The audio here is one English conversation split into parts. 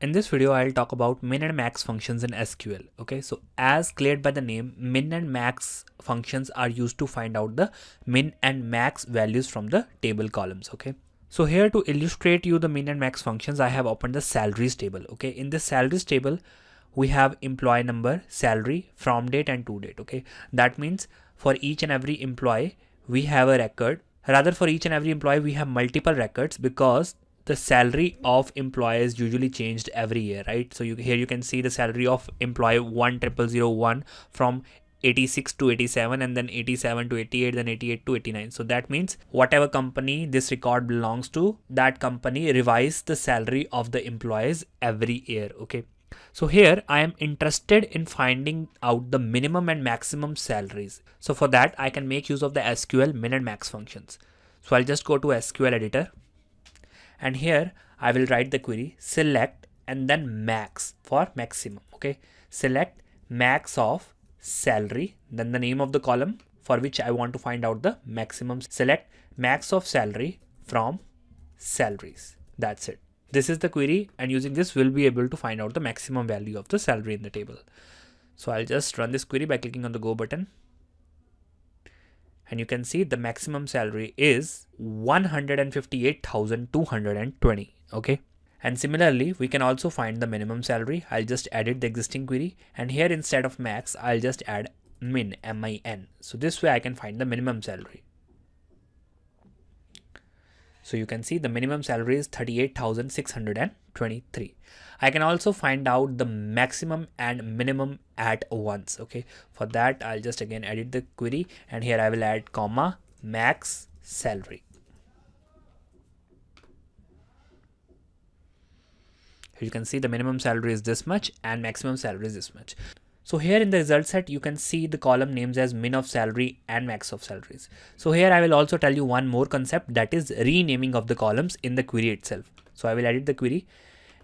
In this video, I'll talk about min and max functions in SQL. Okay, so as cleared by the name, min and max functions are used to find out the min and max values from the table columns. Okay, so here to illustrate you the min and max functions, I have opened the salaries table. Okay, in this salaries table, we have employee number, salary, from date and to date. Okay, that means for each and every employee, we have a record. Rather, for each and every employee, we have multiple records because the salary of employees usually changed every year, right? So here you can see the salary of employee 10001 from 86 to 87, and then 87 to 88, then 88 to 89. So that means whatever company this record belongs to, that company revises the salary of the employees every year. Okay, so here I am interested in finding out the minimum and maximum salaries. So for that, I can make use of the SQL min and max functions. So I'll just go to SQL editor. And here I will write the query select and then max for maximum. Okay, select max of salary, then the name of the column for which I want to find out the maximum. Select max of salary from salaries. That's it. This is the query, and using this we'll be able to find out the maximum value of the salary in the table. So I'll just run this query by clicking on the go button. And you can see the maximum salary is 158,220. Okay. And similarly, we can also find the minimum salary. I'll just edit the existing query, and here instead of max, I'll just add min, M-I-N. So this way I can find the minimum salary. So you can see the minimum salary is 38,623. I can also find out the maximum and minimum at once. Okay, for that I'll just again edit the query, and here I will add comma max salary. Here you can see the minimum salary is this much and maximum salary is this much. So here in the result set, you can see the column names as min of salary and max of salaries. So here I will also tell you one more concept, that is renaming of the columns in the query itself. So I will edit the query,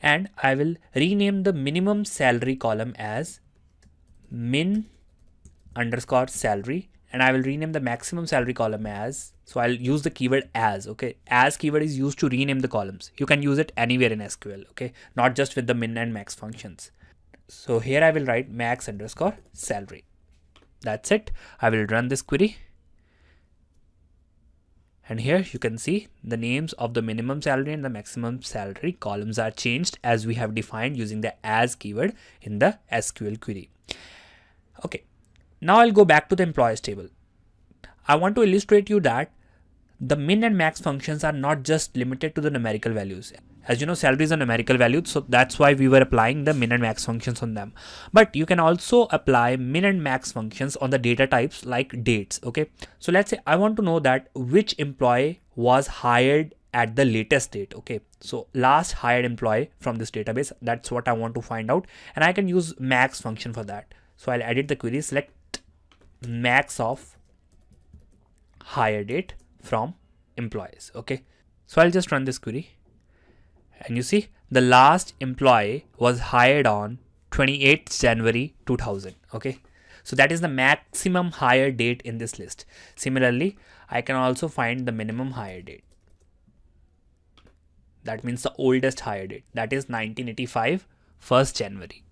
and I will rename the minimum salary column as min underscore salary, and I will rename the maximum salary column as, so I'll use the keyword as. Okay, as keyword is used to rename the columns. You can use it anywhere in SQL. Okay, not just with the min and max functions. So here I will write max underscore salary. That's it. I will run this query. And here you can see the names of the minimum salary and the maximum salary columns are changed as we have defined using the as keyword in the SQL query. Okay, now I'll go back to the employees table. I want to illustrate you that the min and max functions are not just limited to the numerical values. As you know, salary is a numerical value, so that's why we were applying the min and max functions on them. But you can also apply min and max functions on the data types like dates. Okay, so let's say I want to know that which employee was hired at the latest date. Okay, so last hired employee from this database, that's what I want to find out, and I can use max function for that. So I'll edit the query, select max of hire date from employees. Okay, so I'll just run this query. And you see the last employee was hired on 28th January 2000. Okay, so that is the maximum hire date in this list. Similarly, I can also find the minimum hire date. That means the oldest hire date, that is 1985, 1st January.